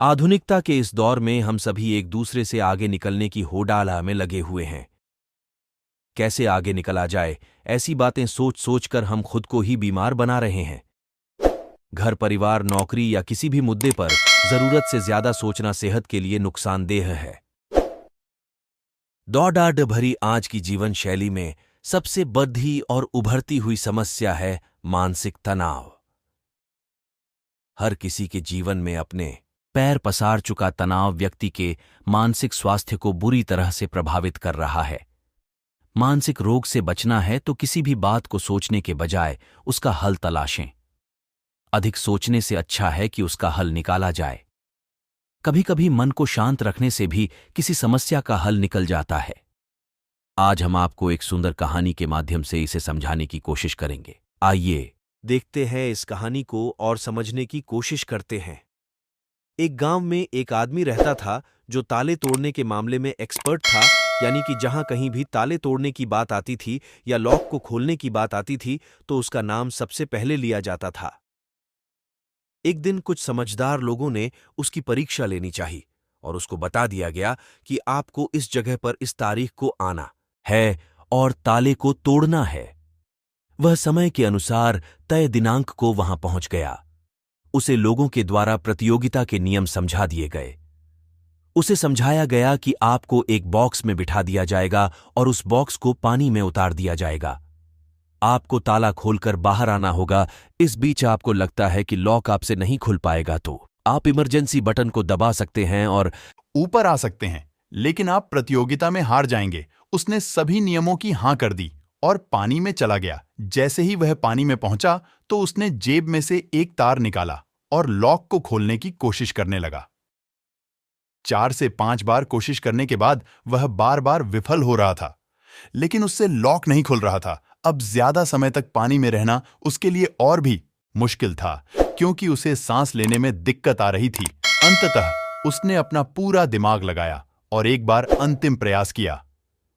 आधुनिकता के इस दौर में हम सभी एक दूसरे से आगे निकलने की होड़ में लगे हुए हैं। कैसे आगे निकला जाए, ऐसी बातें सोच सोच कर हम खुद को ही बीमार बना रहे हैं। घर, परिवार, नौकरी या किसी भी मुद्दे पर जरूरत से ज्यादा सोचना सेहत के लिए नुकसानदेह है। दौड़ भरी आज की जीवन शैली में सबसे बढ़ती और उभरती हुई समस्या है मानसिक तनाव। हर किसी के जीवन में अपने पैर पसार चुका तनाव व्यक्ति के मानसिक स्वास्थ्य को बुरी तरह से प्रभावित कर रहा है। मानसिक रोग से बचना है तो किसी भी बात को सोचने के बजाय उसका हल तलाशें। अधिक सोचने से अच्छा है कि उसका हल निकाला जाए। कभी कभी मन को शांत रखने से भी किसी समस्या का हल निकल जाता है। आज हम आपको एक सुंदर कहानी के माध्यम से इसे समझाने की कोशिश करेंगे। आइए देखते हैं इस कहानी को और समझने की कोशिश करते हैं। एक गांव में एक आदमी रहता था जो ताले तोड़ने के मामले में एक्सपर्ट था, यानी कि जहां कहीं भी ताले तोड़ने की बात आती थी या लॉक को खोलने की बात आती थी तो उसका नाम सबसे पहले लिया जाता था। एक दिन कुछ समझदार लोगों ने उसकी परीक्षा लेनी चाहिए और उसको बता दिया गया कि आपको इस जगह पर इस तारीख को आना है और ताले को तोड़ना है। वह समय के अनुसार तय दिनांक को वहां पहुंच गया। उसे लोगों के द्वारा प्रतियोगिता के नियम समझा दिए गए। उसे समझाया गया कि आपको एक बॉक्स में बिठा दिया जाएगा और उस बॉक्स को पानी में उतार दिया जाएगा। आपको ताला खोलकर बाहर आना होगा। इस बीच आपको लगता है कि लॉक आपसे नहीं खुल पाएगा तो आप इमरजेंसी बटन को दबा सकते हैं और ऊपर आ सकते हैं, लेकिन आप प्रतियोगिता में हार जाएंगे। उसने सभी नियमों की हां कर दी और पानी में चला गया। जैसे ही वह पानी में पहुंचा तो उसने जेब में से एक तार निकाला और लॉक को खोलने की कोशिश करने लगा। 4 से 5 बार कोशिश करने के बाद वह बार बार विफल हो रहा था, लेकिन उससे लॉक नहीं खुल रहा था। अब ज्यादा समय तक पानी में रहना उसके लिए और भी मुश्किल था, क्योंकि उसे सांस लेने में दिक्कत आ रही थी। अंततः उसने अपना पूरा दिमाग लगाया और एक बार अंतिम प्रयास किया।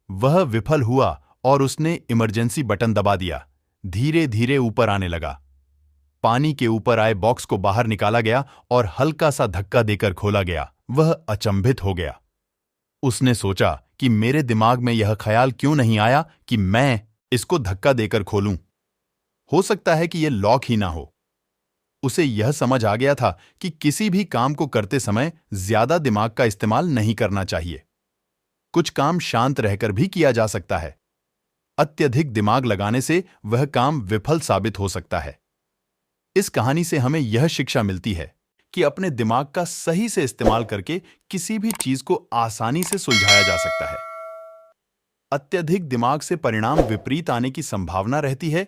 वह विफल हुआ और उसने इमरजेंसी बटन दबा दिया। धीरे धीरे ऊपर आने लगा। पानी के ऊपर आए बॉक्स को बाहर निकाला गया और हल्का सा धक्का देकर खोला गया। वह अचंभित हो गया। उसने सोचा कि मेरे दिमाग में यह ख्याल क्यों नहीं आया कि मैं इसको धक्का देकर खोलूं। हो सकता है कि यह लॉक ही ना हो। उसे यह समझ आ गया था कि किसी भी काम को करते समय ज्यादा दिमाग का इस्तेमाल नहीं करना चाहिए। कुछ काम शांत रहकर भी किया जा सकता है। अत्यधिक दिमाग लगाने से वह काम विफल साबित हो सकता है। इस कहानी से हमें यह शिक्षा मिलती है कि अपने दिमाग का सही से इस्तेमाल करके किसी भी चीज को आसानी से सुलझाया जा सकता है। अत्यधिक दिमाग से परिणाम विपरीत आने की संभावना रहती है,